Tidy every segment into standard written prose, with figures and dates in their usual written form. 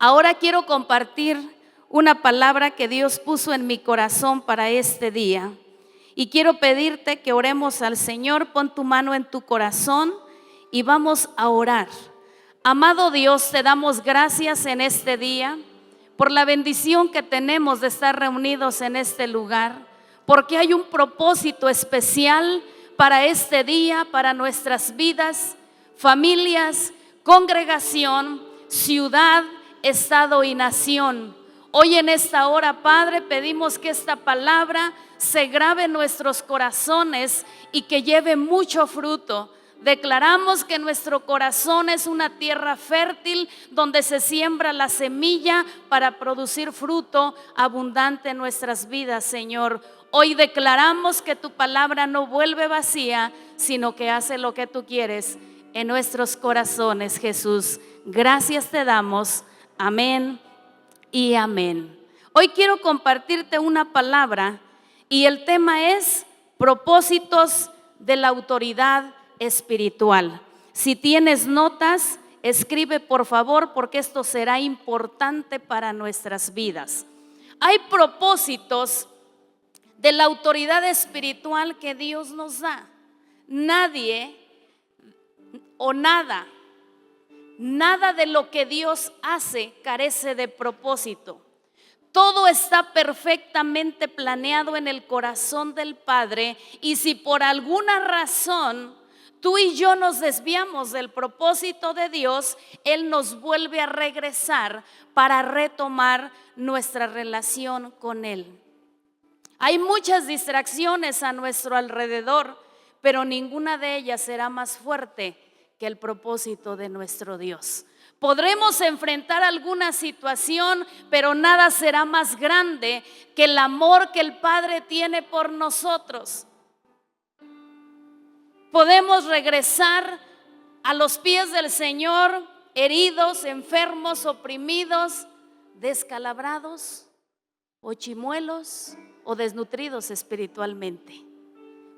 Ahora quiero compartir una palabra que Dios puso en mi corazón para este día. Y quiero pedirte que oremos al Señor. Pon tu mano en tu corazón y vamos a orar. Amado Dios, te damos gracias en este día por la bendición que tenemos de estar reunidos en este lugar, porque hay un propósito especial para este día, para nuestras vidas, familias, congregación, ciudad, estado y nación. Hoy en esta hora, Padre, pedimos que esta palabra se grabe en nuestros corazones y que lleve mucho fruto. Declaramos que nuestro corazón es una tierra fértil donde se siembra la semilla para producir fruto abundante en nuestras vidas, Señor. Hoy declaramos que tu palabra no vuelve vacía, sino que hace lo que tú quieres en nuestros corazones, Jesús. Gracias te damos. Amén y amén. Hoy quiero compartirte una palabra y el tema es propósitos de la autoridad espiritual. Si tienes notas, escribe por favor, porque esto será importante para nuestras vidas. Hay propósitos de la autoridad espiritual que Dios nos da. Nadie o nada de lo que Dios hace carece de propósito. Todo está perfectamente planeado en el corazón del Padre, y si por alguna razón tú y yo nos desviamos del propósito de Dios, Él nos vuelve a regresar para retomar nuestra relación con Él. Hay muchas distracciones a nuestro alrededor, pero ninguna de ellas será más fuerte que el propósito de nuestro Dios. Podremos enfrentar alguna situación, pero nada será más grande que el amor que el Padre tiene por nosotros. Podemos regresar a los pies del Señor heridos, enfermos, oprimidos, descalabrados o chimuelos o desnutridos espiritualmente.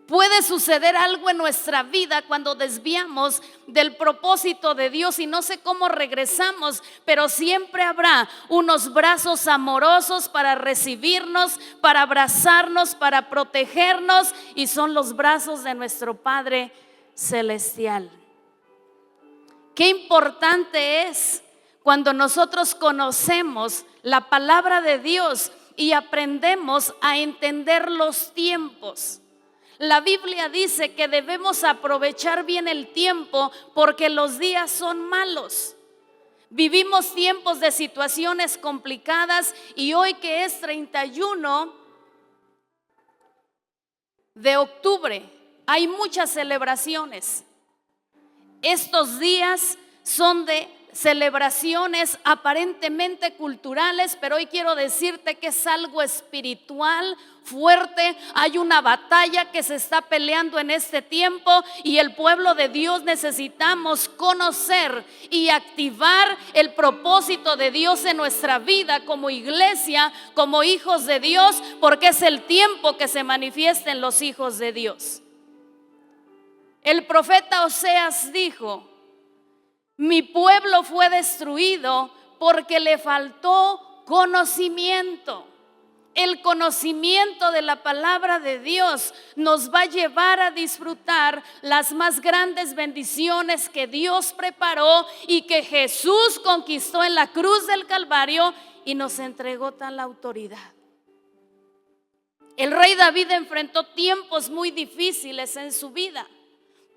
Puede suceder algo en nuestra vida cuando desviamos del propósito de Dios y no sé cómo regresamos, pero siempre habrá unos brazos amorosos para recibirnos, para abrazarnos, para protegernos, y son los brazos de nuestro Padre Celestial. Qué importante es cuando nosotros conocemos la palabra de Dios y aprendemos a entender los tiempos. La Biblia dice que debemos aprovechar bien el tiempo porque los días son malos. Vivimos tiempos de situaciones complicadas y hoy que es 31 de octubre hay muchas celebraciones. Estos días son de celebraciones aparentemente culturales, pero hoy quiero decirte que es algo espiritual fuerte. Hay una batalla que se está peleando en este tiempo y el pueblo de Dios necesitamos conocer y activar el propósito de Dios en nuestra vida como iglesia, como hijos de Dios, porque es el tiempo que se manifiesten los hijos de Dios. El profeta Oseas dijo: mi pueblo fue destruido porque le faltó conocimiento. El conocimiento de la palabra de Dios nos va a llevar a disfrutar las más grandes bendiciones que Dios preparó y que Jesús conquistó en la cruz del Calvario y nos entregó tal autoridad. El rey David enfrentó tiempos muy difíciles en su vida.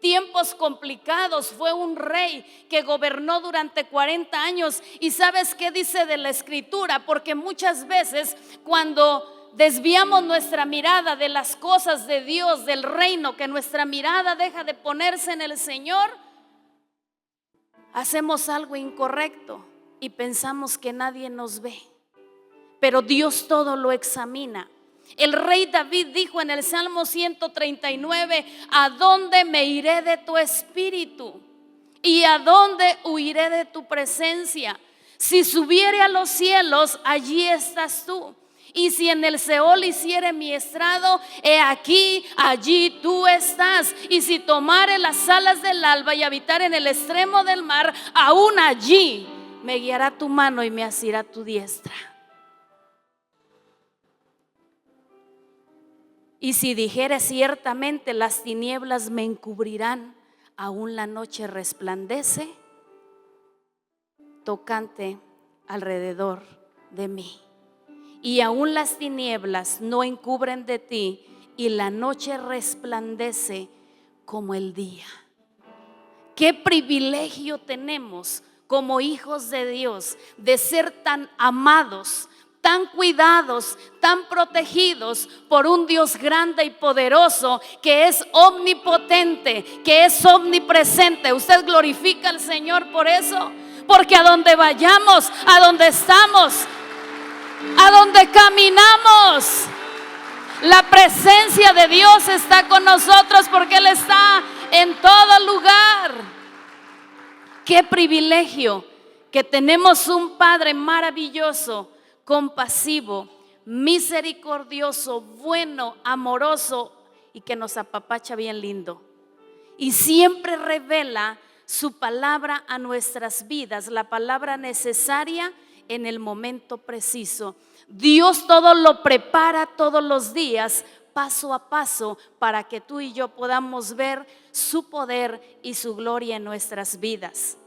Tiempos complicados. Fue un rey que gobernó durante 40 años. ¿Y sabes qué dice de la escritura? Porque muchas veces cuando desviamos nuestra mirada de las cosas de Dios, del reino, que nuestra mirada deja de ponerse en el Señor, hacemos algo incorrecto y pensamos que nadie nos ve, pero Dios todo lo examina. El rey David dijo en el Salmo 139: ¿a dónde me iré de tu espíritu? ¿Y a dónde huiré de tu presencia? Si subiere a los cielos, allí estás tú. Y si en el Seol hiciere mi estrado, he aquí, allí tú estás. Y si tomare las alas del alba y habitar en el extremo del mar, aún allí me guiará tu mano y me asirá tu diestra. Y si dijere ciertamente las tinieblas me encubrirán, aún la noche resplandece tocante alrededor de mí. Y aún las tinieblas no encubren de ti, y la noche resplandece como el día. Qué privilegio tenemos como hijos de Dios de ser tan amados, tan cuidados, tan protegidos por un Dios grande y poderoso que es omnipotente, que es omnipresente. ¿Usted glorifica al Señor por eso? Porque a donde vayamos, a donde estamos, a donde caminamos, la presencia de Dios está con nosotros, porque Él está en todo lugar. Qué privilegio que tenemos un Padre maravilloso, compasivo, misericordioso, bueno, amoroso, y que nos apapacha bien lindo. Y siempre revela su palabra a nuestras vidas, la palabra necesaria en el momento preciso. Dios todo lo prepara todos los días, paso a paso, para que tú y yo podamos ver su poder y su gloria en nuestras vidas.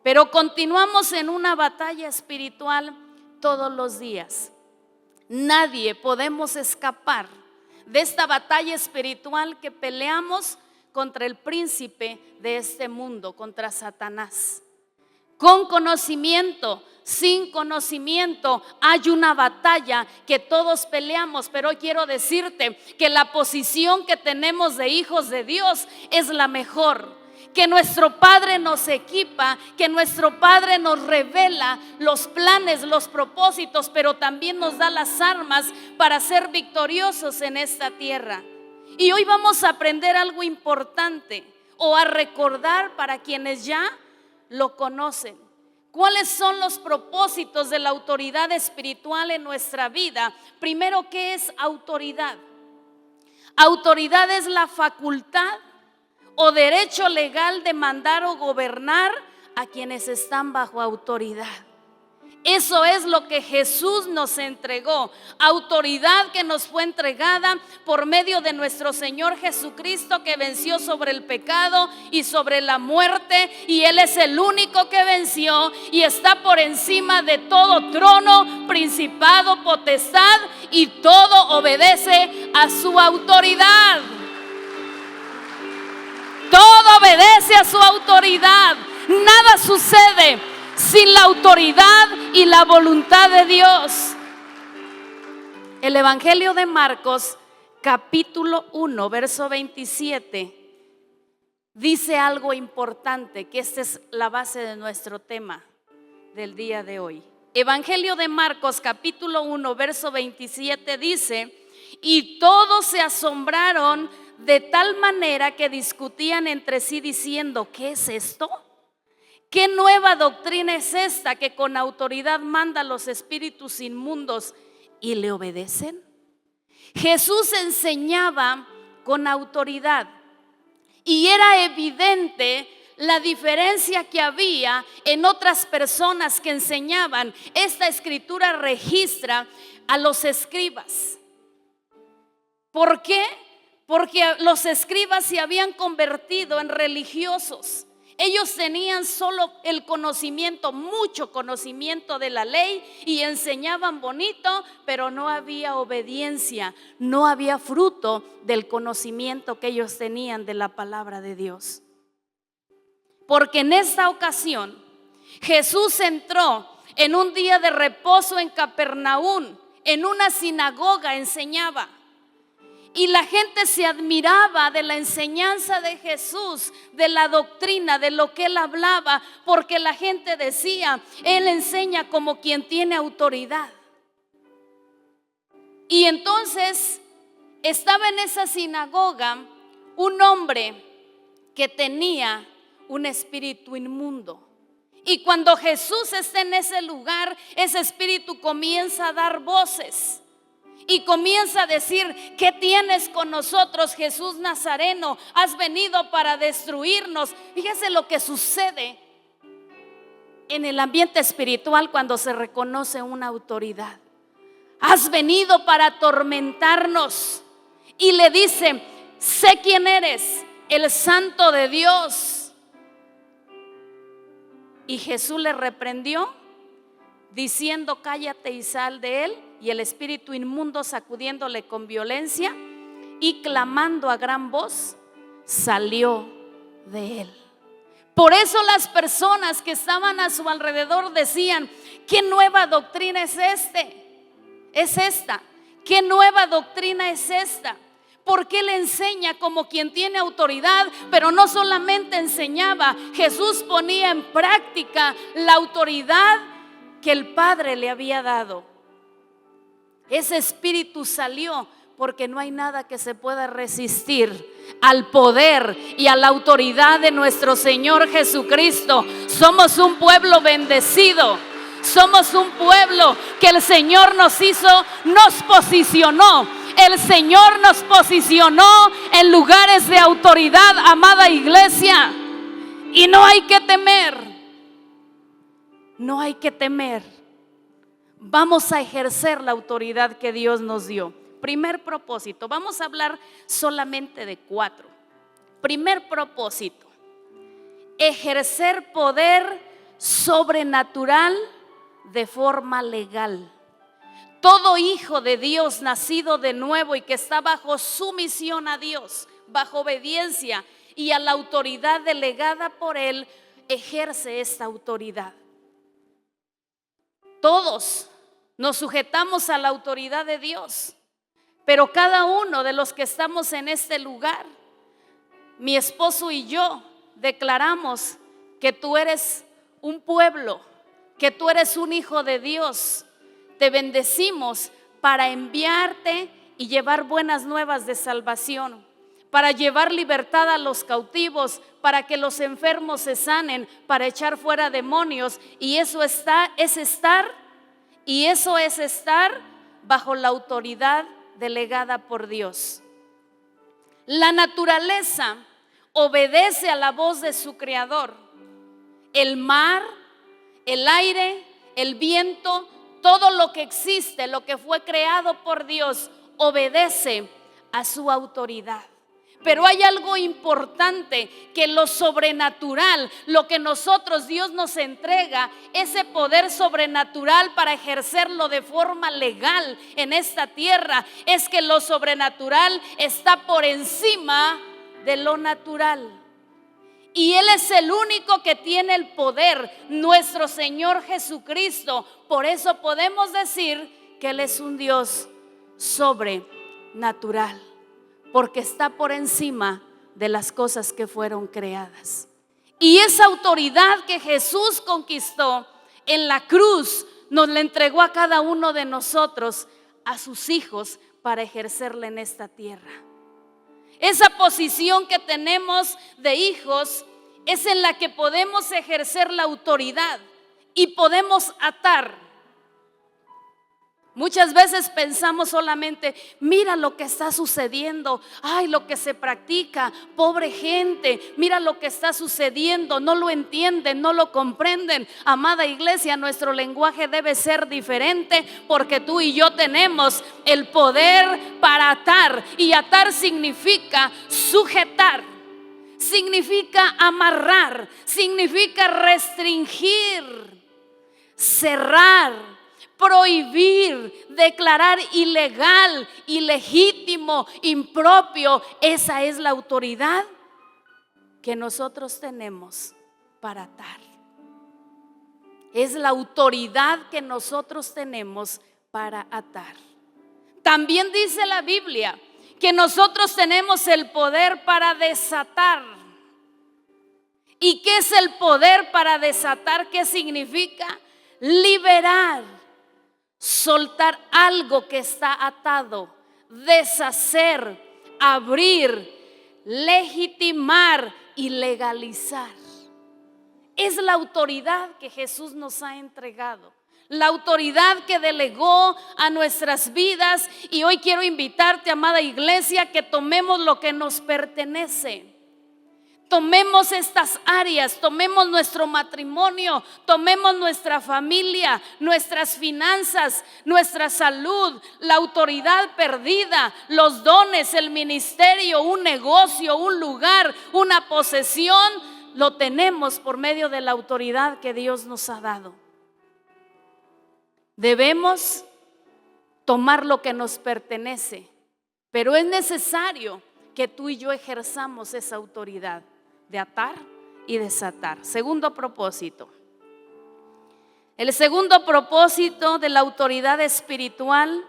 Pero continuamos en una batalla espiritual todos los días. Nadie podemos escapar de esta batalla espiritual que peleamos contra el príncipe de este mundo, contra Satanás. Con conocimiento, sin conocimiento, hay una batalla que todos peleamos. Pero hoy quiero decirte que la posición que tenemos de hijos de Dios es la mejor. Que nuestro Padre nos equipa, que nuestro Padre nos revela los planes, los propósitos, pero también nos da las armas para ser victoriosos en esta tierra. Y hoy vamos a aprender algo importante, o a recordar para quienes ya lo conocen. ¿Cuáles son los propósitos de la autoridad espiritual en nuestra vida? Primero, ¿qué es autoridad? Autoridad es la facultad o derecho legal de mandar o gobernar a quienes están bajo autoridad. Eso es lo que Jesús nos entregó, autoridad que nos fue entregada por medio de nuestro Señor Jesucristo, que venció sobre el pecado y sobre la muerte, y Él es el único que venció y está por encima de todo trono, principado, potestad, y todo obedece a su autoridad. Todo obedece a su autoridad. Nada sucede sin la autoridad y la voluntad de Dios. El Evangelio de Marcos, capítulo 1, verso 27, dice algo importante, que esta es la base de nuestro tema del día de hoy. Evangelio de Marcos, capítulo 1, verso 27 dice: y todos se asombraron de tal manera que discutían entre sí diciendo: ¿qué es esto? ¿Qué nueva doctrina es esta que con autoridad manda a los espíritus inmundos y le obedecen? Jesús enseñaba con autoridad, y era evidente la diferencia que había en otras personas que enseñaban. Esta escritura registra a los escribas. ¿Por qué? Porque los escribas se habían convertido en religiosos. Ellos tenían solo el conocimiento, mucho conocimiento de la ley, y enseñaban bonito, pero no había obediencia, no había fruto del conocimiento que ellos tenían de la palabra de Dios. Porque en esta ocasión Jesús entró en un día de reposo en Capernaum, en una sinagoga enseñaba. Y la gente se admiraba de la enseñanza de Jesús, de la doctrina, de lo que Él hablaba, porque la gente decía: Él enseña como quien tiene autoridad. Y entonces estaba en esa sinagoga un hombre que tenía un espíritu inmundo. Y cuando Jesús está en ese lugar, ese espíritu comienza a dar voces. Y comienza a decir: ¿qué tienes con nosotros, Jesús Nazareno? Has venido para destruirnos. Fíjese lo que sucede. en el ambiente espiritual cuando se reconoce una autoridad. Has venido para atormentarnos. Y le dice: sé quién eres, el Santo de Dios. Y Jesús le reprendió diciendo: cállate y sal de él. Y el espíritu inmundo, sacudiéndole con violencia y clamando a gran voz, salió de él. Por eso las personas que estaban a su alrededor decían: ¿qué nueva doctrina es esta? ¿Qué nueva doctrina es esta? Porque él enseña como quien tiene autoridad, pero no solamente enseñaba, Jesús ponía en práctica la autoridad que el Padre le había dado. Ese espíritu salió porque no hay nada que se pueda resistir al poder y a la autoridad de nuestro Señor Jesucristo. Somos un pueblo bendecido. Somos un pueblo que el Señor nos posicionó. El Señor nos posicionó en lugares de autoridad, amada iglesia. Y no hay que temer. No hay que temer. Vamos a ejercer la autoridad que Dios nos dio. Primer propósito, vamos a hablar solamente de 4. Primer propósito: ejercer poder sobrenatural de forma legal. Todo hijo de Dios nacido de nuevo y que está bajo sumisión a Dios, bajo obediencia y a la autoridad delegada por él, ejerce esta autoridad. Todos nos sujetamos a la autoridad de Dios, pero cada uno de los que estamos en este lugar, mi esposo y yo, declaramos que tú eres un pueblo, que tú eres un hijo de Dios. Te bendecimos para enviarte y llevar buenas nuevas de salvación, para llevar libertad a los cautivos, para que los enfermos se sanen, para echar fuera demonios. Y eso es estar bajo la autoridad delegada por Dios. La naturaleza obedece a la voz de su creador. El mar, el aire, el viento, todo lo que existe, lo que fue creado por Dios, obedece a su autoridad. Pero hay algo importante, que lo sobrenatural, lo que Dios nos entrega, ese poder sobrenatural para ejercerlo de forma legal en esta tierra, es que lo sobrenatural está por encima de lo natural. Y Él es el único que tiene el poder, nuestro Señor Jesucristo. Por eso podemos decir que Él es un Dios sobrenatural, porque está por encima de las cosas que fueron creadas. Y esa autoridad que Jesús conquistó en la cruz, nos la entregó a cada uno de nosotros, a sus hijos, para ejercerla en esta tierra. Esa posición que tenemos de hijos es en la que podemos ejercer la autoridad y podemos atar. Muchas veces pensamos solamente: mira lo que está sucediendo, ay, lo que se practica, pobre gente, mira lo que está sucediendo, no lo entienden, no lo comprenden. Amada iglesia, nuestro lenguaje debe ser diferente, porque tú y yo tenemos el poder para atar. Y atar significa sujetar, significa amarrar, significa restringir, cerrar, prohibir, declarar ilegal, ilegítimo, impropio. Esa es la autoridad que nosotros tenemos para atar. Es la autoridad que nosotros tenemos para atar. También dice la Biblia que nosotros tenemos el poder para desatar. ¿Y qué es el poder para desatar? ¿Qué significa? Liberar, soltar algo que está atado, deshacer, abrir, legitimar y legalizar. Es la autoridad que Jesús nos ha entregado, la autoridad que delegó a nuestras vidas. Y hoy quiero invitarte, amada iglesia, que tomemos lo que nos pertenece. Tomemos estas áreas, tomemos nuestro matrimonio, tomemos nuestra familia, nuestras finanzas, nuestra salud, la autoridad perdida, los dones, el ministerio, un negocio, un lugar, una posesión. Lo tenemos por medio de la autoridad que Dios nos ha dado. Debemos tomar lo que nos pertenece, pero es necesario que tú y yo ejerzamos esa autoridad de atar y desatar. Segundo propósito. El segundo propósito de la autoridad espiritual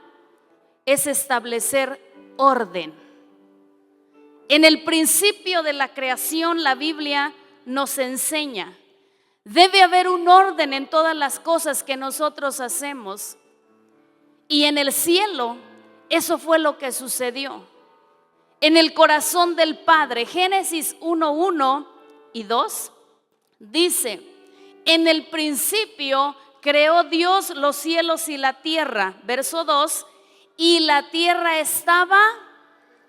es establecer orden. En el principio de la creación, la Biblia nos enseña: debe haber un orden en todas las cosas que nosotros hacemos. Y en el cielo, eso fue lo que sucedió. En el corazón del Padre, Génesis 1:1 y 2, dice: en el principio creó Dios los cielos y la tierra. Verso 2, y la tierra estaba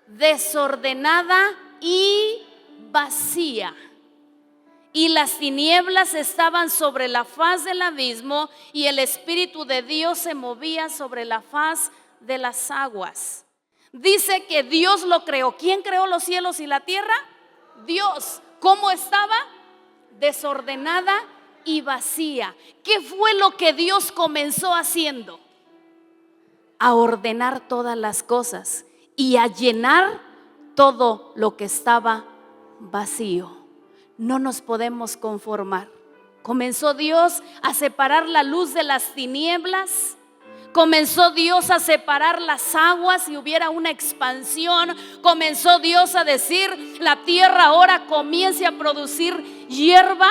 desordenada y vacía, y las tinieblas estaban sobre la faz del abismo, y el Espíritu de Dios se movía sobre la faz de las aguas. Dice que Dios lo creó. ¿Quién creó los cielos y la tierra? Dios. ¿Cómo estaba? Desordenada y vacía. ¿Qué fue lo que Dios comenzó haciendo? A ordenar todas las cosas y a llenar todo lo que estaba vacío. No nos podemos conformar. Comenzó Dios a separar la luz de las tinieblas. Comenzó Dios a separar las aguas y hubiera una expansión. Comenzó Dios a decir: la tierra ahora comience a producir hierba,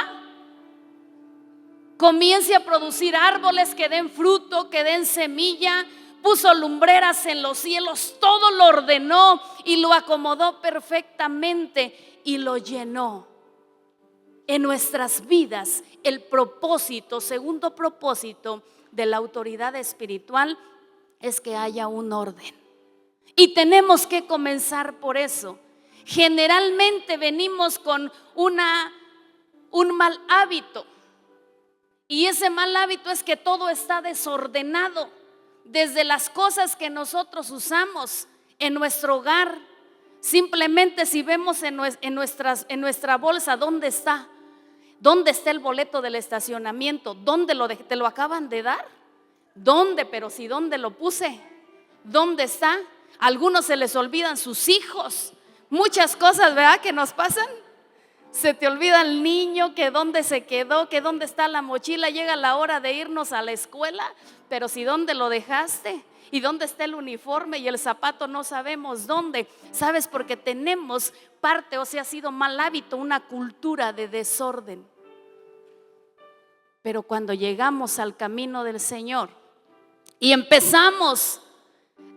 comience a producir árboles que den fruto, que den semilla. Puso lumbreras en los cielos, todo lo ordenó y lo acomodó perfectamente y lo llenó. En nuestras vidas, el propósito, segundo propósito de la autoridad espiritual, es que haya un orden. Y tenemos que comenzar por eso. Generalmente venimos con un mal hábito, y ese mal hábito es que todo está desordenado. Desde las cosas que nosotros usamos en nuestro hogar, simplemente si vemos en nuestra bolsa, ¿dónde está? ¿Dónde está el boleto del estacionamiento? ¿Dónde lo dejé? ¿Te lo acaban de dar? ¿Dónde? Pero si ¿dónde lo puse? ¿Dónde está? A algunos se les olvidan sus hijos. Muchas cosas, ¿verdad?, que nos pasan. Se te olvida el niño, que dónde se quedó, que dónde está la mochila. Llega la hora de irnos a la escuela, pero si ¿dónde lo dejaste? ¿Y dónde está el uniforme y el zapato? No sabemos dónde. ¿Sabes? Porque tenemos parte, o sea, ha sido mal hábito, una cultura de desorden. Pero cuando llegamos al camino del Señor y empezamos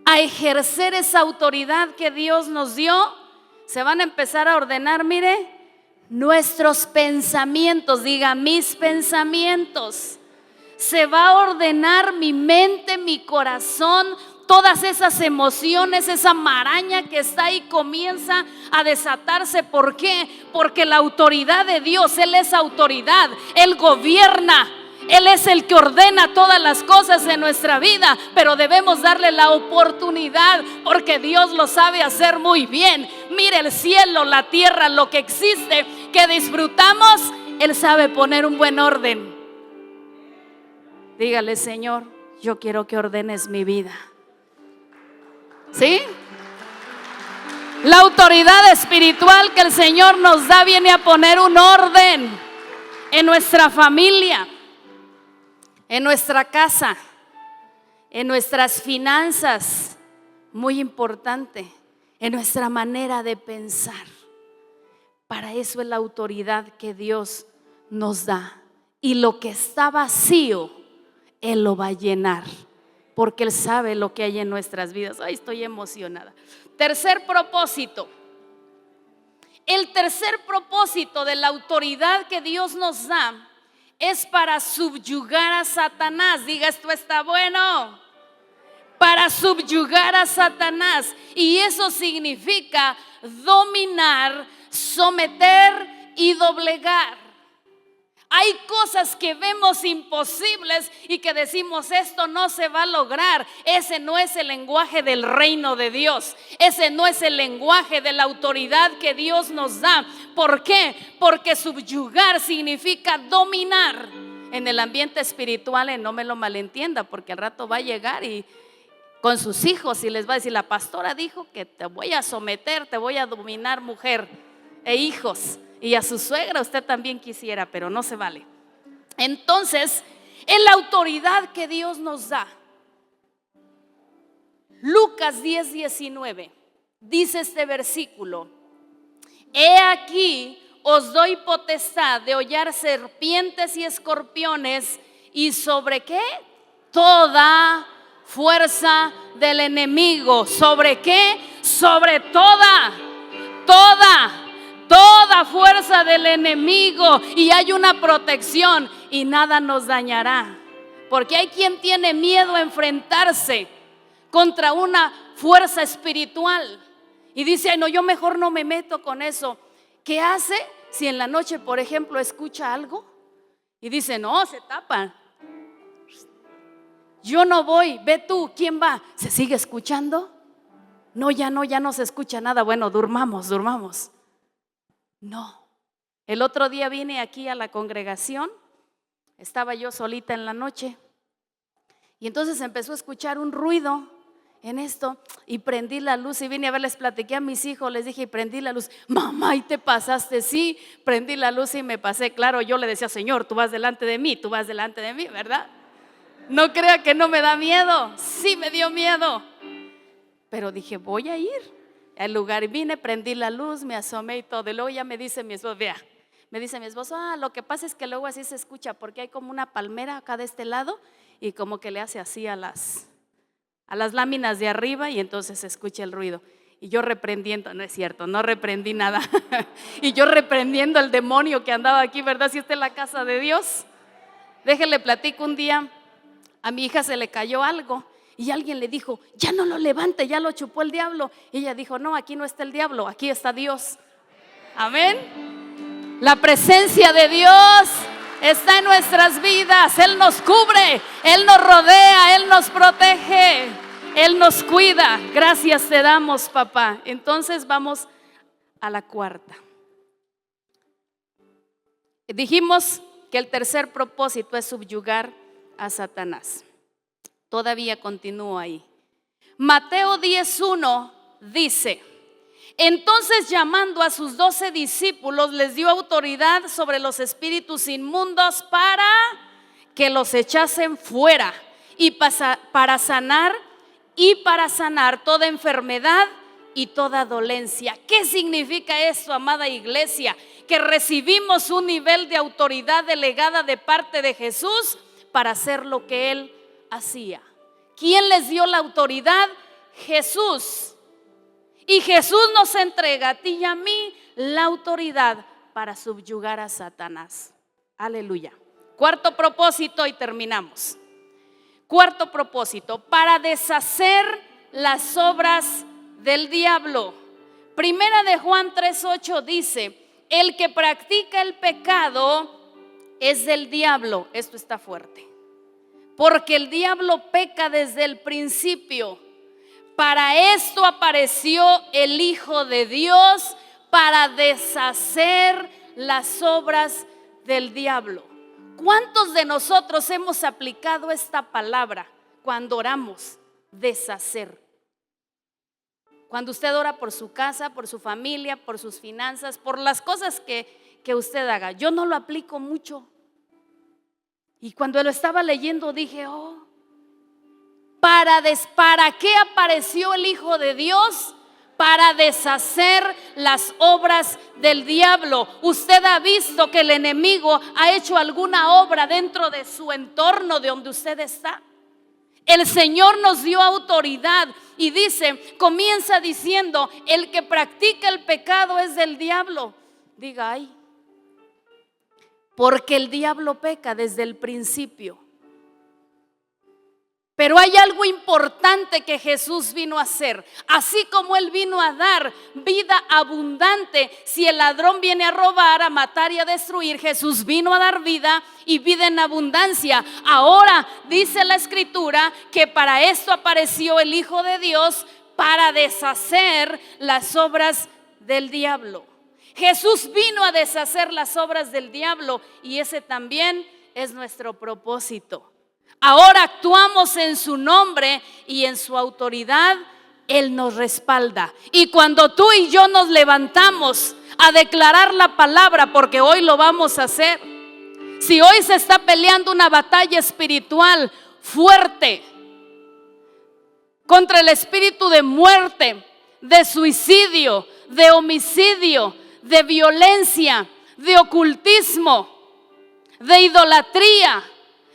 a ejercer esa autoridad que Dios nos dio, se van a empezar a ordenar, mire, nuestros pensamientos. Diga: mis pensamientos. Se va a ordenar mi mente, mi corazón, todas esas emociones, esa maraña que está ahí comienza a desatarse. ¿Por qué? Porque la autoridad de Dios, Él es autoridad, Él gobierna, Él es el que ordena todas las cosas en nuestra vida, pero debemos darle la oportunidad, porque Dios lo sabe hacer muy bien. Mire el cielo, la tierra, lo que existe, que disfrutamos, Él sabe poner un buen orden. Dígale: Señor, yo quiero que ordenes mi vida. ¿Sí? La autoridad espiritual que el Señor nos da viene a poner un orden en nuestra familia, en nuestra casa, en nuestras finanzas, muy importante, en nuestra manera de pensar. Para eso es la autoridad que Dios nos da. Y lo que está vacío, Él lo va a llenar, porque Él sabe lo que hay en nuestras vidas. Ay, estoy emocionada. Tercer propósito. El tercer propósito de la autoridad que Dios nos da es para subyugar a Satanás. Diga: esto está bueno. Para subyugar a Satanás. Y eso significa dominar someter y doblegar. Hay cosas que vemos imposibles y que decimos esto no se va a lograr. Ese no es el lenguaje del reino de Dios. Ese no es el lenguaje de la autoridad que Dios nos da. ¿Por qué? Porque subyugar significa dominar. En el ambiente espiritual, no me lo malentienda, porque al rato va a llegar y con sus hijos y les va a decir: la pastora dijo que te voy a someter, te voy a dominar, mujer e hijos. Y a su suegra usted también quisiera, pero no se vale. Entonces, en la autoridad que Dios nos da, Lucas 10:19, dice este versículo: he aquí os doy potestad de hollar serpientes y escorpiones, y sobre ¿qué? Toda fuerza del enemigo. ¿Sobre qué? Sobre toda fuerza del enemigo. Y hay una protección y nada nos dañará. Porque hay quien tiene miedo a enfrentarse contra una fuerza espiritual y dice: ay, no, yo mejor no me meto con eso. ¿Qué hace si en la noche, por ejemplo, escucha algo y dice: no, se tapa, yo no voy, ve tú? ¿Quién va? ¿Se sigue escuchando? No, ya no se escucha nada. Bueno, durmamos. No. El otro día vine aquí a la congregación, estaba yo solita en la noche y entonces empezó a escuchar un ruido en esto y prendí la luz y vine a ver, les platiqué a mis hijos, les dije: y prendí la luz. Mamá, ¿y te pasaste? Sí, prendí la luz y me pasé. Claro, yo le decía: Señor, tú vas delante de mí, ¿verdad? No crea que no me da miedo. Sí me dio miedo, pero dije: voy a ir al lugar. Y vine, prendí la luz, me asomé y todo. Y luego ya me dice mi esposo: vea, lo que pasa es que luego así se escucha, porque hay como una palmera acá de este lado y como que le hace así a las láminas de arriba y entonces se escucha el ruido. Y yo reprendiendo, no es cierto, no reprendí nada. Y yo reprendiendo al demonio que andaba aquí, ¿verdad? Si esta es la casa de Dios. Déjenle platico, un día a mi hija se le cayó algo y alguien le dijo: ya no lo levante, ya lo chupó el diablo. Y ella dijo: no, aquí no está el diablo, aquí está Dios. Amén. La presencia de Dios está en nuestras vidas. Él nos cubre, Él nos rodea, Él nos protege, Él nos cuida. Gracias te damos, papá. Entonces vamos a la cuarta. Dijimos que el tercer propósito es subyugar a Satanás. Todavía continúo ahí. Mateo 10:1 dice: entonces, llamando a sus 12 discípulos, les dio autoridad sobre los espíritus inmundos para que los echasen fuera y para sanar toda enfermedad y toda dolencia. ¿Qué significa esto, amada iglesia? Que recibimos un nivel de autoridad delegada de parte de Jesús para hacer lo que Él hacía. ¿Quién les dio la autoridad? Jesús. Y Jesús nos entrega a ti y a mí la autoridad para subyugar a Satanás. Aleluya. Cuarto propósito y terminamos. Cuarto propósito: para deshacer las obras del diablo. Primera de Juan 3:8 dice: el que practica el pecado es del diablo. Esto está fuerte, porque el diablo peca desde el principio. Para esto apareció el Hijo de Dios, para deshacer las obras del diablo. ¿Cuántos de nosotros hemos aplicado esta palabra cuando oramos? Deshacer. Cuando usted ora por su casa, por su familia, por sus finanzas, por las cosas que usted haga. Yo no lo aplico mucho. Y cuando lo estaba leyendo dije: ¿para qué apareció el Hijo de Dios? Para deshacer las obras del diablo. Usted ha visto que el enemigo ha hecho alguna obra dentro de su entorno, de donde usted está. El Señor nos dio autoridad y dice, comienza diciendo: el que practica el pecado es del diablo. Diga: ay, porque el diablo peca desde el principio. Pero hay algo importante que Jesús vino a hacer. Así como Él vino a dar vida abundante, si el ladrón viene a robar, a matar y a destruir, Jesús vino a dar vida y vida en abundancia. Ahora dice la Escritura que para esto apareció el Hijo de Dios, para deshacer las obras del diablo. Jesús vino a deshacer las obras del diablo y ese también es nuestro propósito. Ahora actuamos en su nombre y en su autoridad Él nos respalda. Y cuando tú y yo nos levantamos a declarar la palabra, porque hoy lo vamos a hacer, si hoy se está peleando una batalla espiritual fuerte contra el espíritu de muerte, de suicidio, de homicidio, de violencia, de ocultismo, de idolatría,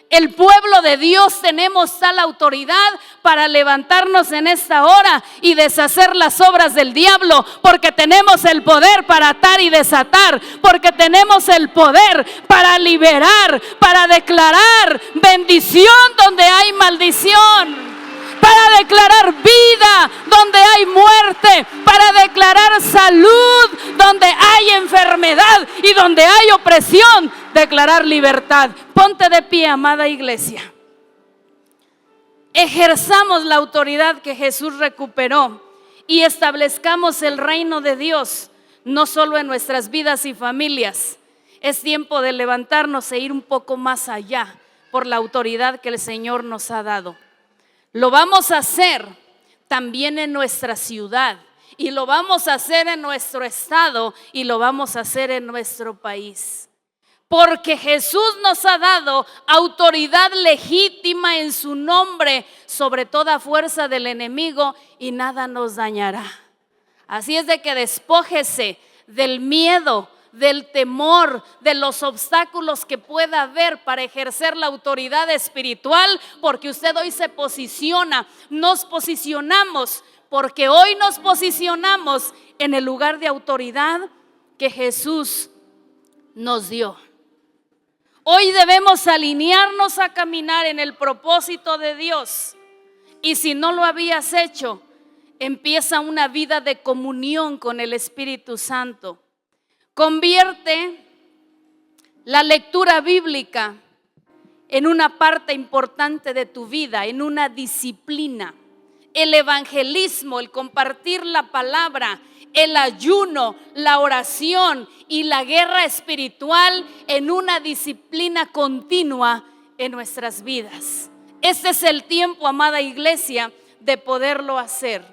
el pueblo de Dios tenemos tal autoridad para levantarnos en esta hora y deshacer las obras del diablo, porque tenemos el poder para atar y desatar, porque tenemos el poder para liberar, para declarar bendición donde hay maldición, para declarar vida donde hay muerte, para declarar salud donde hay enfermedad y donde hay opresión, declarar libertad. Ponte de pie, amada iglesia. Ejerzamos la autoridad que Jesús recuperó y establezcamos el reino de Dios, no solo en nuestras vidas y familias. Es tiempo de levantarnos e ir un poco más allá por la autoridad que el Señor nos ha dado. Lo vamos a hacer también en nuestra ciudad, y lo vamos a hacer en nuestro estado, y lo vamos a hacer en nuestro país. Porque Jesús nos ha dado autoridad legítima en su nombre sobre toda fuerza del enemigo y nada nos dañará. Así es de que despójese del miedo, del temor, de los obstáculos que pueda haber para ejercer la autoridad espiritual, porque usted hoy se posiciona, nos posicionamos, porque hoy nos posicionamos en el lugar de autoridad que Jesús nos dio. Hoy debemos alinearnos a caminar en el propósito de Dios. Y si no lo habías hecho, empieza una vida de comunión con el Espíritu Santo. Convierte la lectura bíblica en una parte importante de tu vida, en una disciplina. El evangelismo, el compartir la palabra, el ayuno, la oración y la guerra espiritual en una disciplina continua en nuestras vidas. Este es el tiempo, amada iglesia, de poderlo hacer.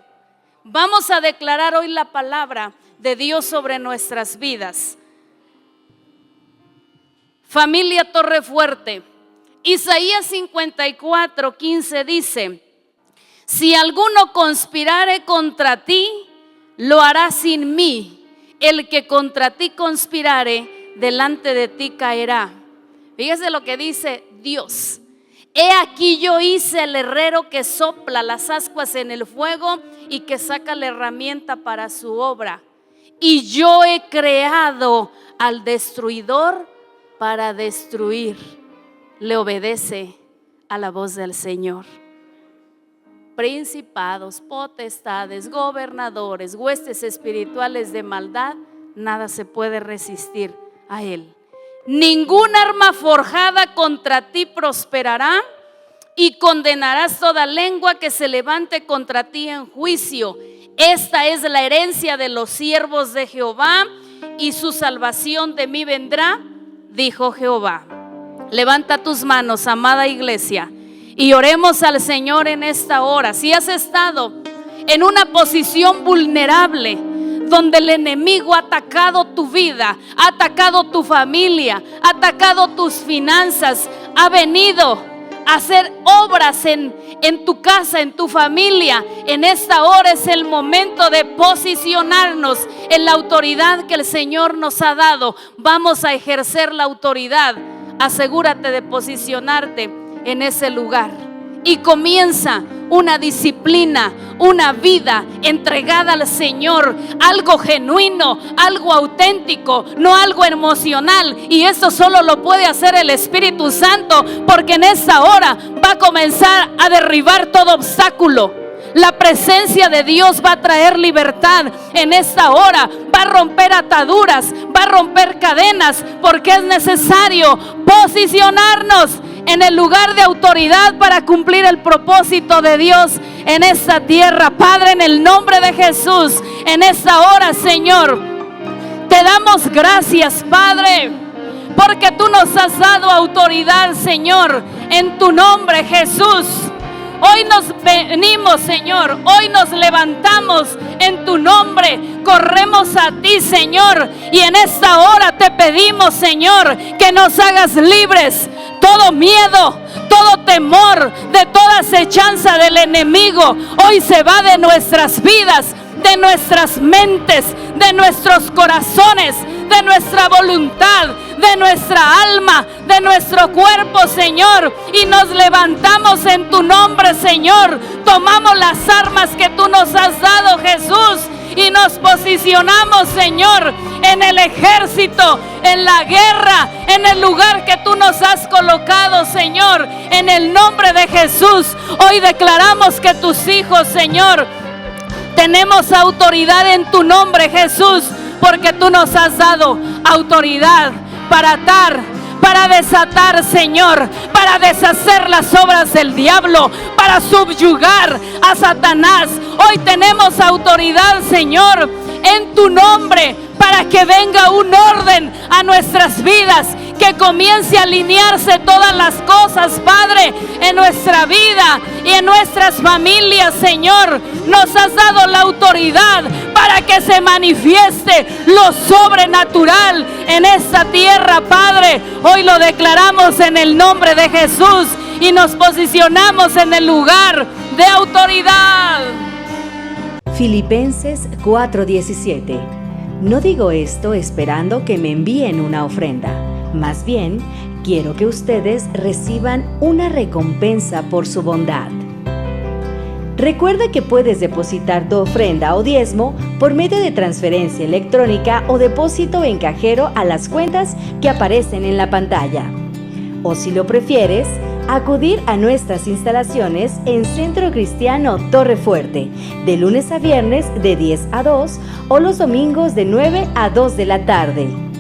Vamos a declarar hoy la palabra de Dios sobre nuestras vidas. Familia Torrefuerte, Isaías 54:15 dice: si alguno conspirare contra ti, lo hará sin mí. El que contra ti conspirare, delante de ti caerá. Fíjese lo que dice Dios. He aquí yo hice el herrero que sopla las ascuas en el fuego y que saca la herramienta para su obra. Y yo he creado al destruidor para destruir. Le obedece a la voz del Señor. Principados, potestades, gobernadores, huestes espirituales de maldad, nada se puede resistir a Él. Ningún arma forjada contra ti prosperará, y condenarás toda lengua que se levante contra ti en juicio. Esta es la herencia de los siervos de Jehová, y su salvación de mí vendrá, dijo Jehová. Levanta tus manos, amada iglesia, y oremos al Señor en esta hora. Si has estado en una posición vulnerable, donde el enemigo ha atacado tu vida, ha atacado tu familia, ha atacado tus finanzas, ha venido a hacer obras en tu casa, en tu familia, en esta hora es el momento de posicionarnos en la autoridad que el Señor nos ha dado. Vamos a ejercer la autoridad. Asegúrate de posicionarte en ese lugar y comienza una disciplina, una vida entregada al Señor, algo genuino, algo auténtico, no algo emocional. Y eso solo lo puede hacer el Espíritu Santo, porque en esa hora va a comenzar a derribar todo obstáculo. La presencia de Dios va a traer libertad en esta hora, va a romper ataduras, va a romper cadenas, porque es necesario posicionarnos en el lugar de autoridad para cumplir el propósito de Dios en esta tierra. Padre, en el nombre de Jesús, en esta hora, Señor, te damos gracias, Padre, porque tú nos has dado autoridad, Señor, en tu nombre, Jesús. Hoy nos venimos, Señor, hoy nos levantamos en tu nombre, corremos a ti, Señor, y en esta hora te pedimos, Señor, que nos hagas libres. Todo miedo, todo temor, de toda acechanza del enemigo, hoy se va de nuestras vidas, de nuestras mentes, de nuestros corazones, de nuestra voluntad, de nuestra alma, de nuestro cuerpo, Señor, y nos levantamos en tu nombre, Señor. Tomamos las armas que tú nos has dado, Jesús, y nos posicionamos, Señor, en el ejército, en la guerra, en el lugar que tú nos has colocado, Señor, en el nombre de Jesús. Hoy declaramos que tus hijos, Señor, tenemos autoridad en tu nombre, Jesús, porque tú nos has dado autoridad para atar, para desatar, Señor, para deshacer las obras del diablo, para subyugar a Satanás. Hoy tenemos autoridad, Señor, en tu nombre, para que venga un orden a nuestras vidas, que comience a alinearse todas las cosas, Padre, en nuestra vida y en nuestras familias, Señor. Nos has dado la autoridad para que se manifieste lo sobrenatural en esta tierra, Padre. Hoy lo declaramos en el nombre de Jesús y nos posicionamos en el lugar de autoridad. Filipenses 4:17. No digo esto esperando que me envíen una ofrenda, más bien quiero que ustedes reciban una recompensa por su bondad. Recuerda que puedes depositar tu ofrenda o diezmo por medio de transferencia electrónica o depósito en cajero a las cuentas que aparecen en la pantalla. O si lo prefieres, acudir a nuestras instalaciones en Centro Cristiano Torre Fuerte, de lunes a viernes de 10 a 2 o los domingos de 9 a 2 de la tarde.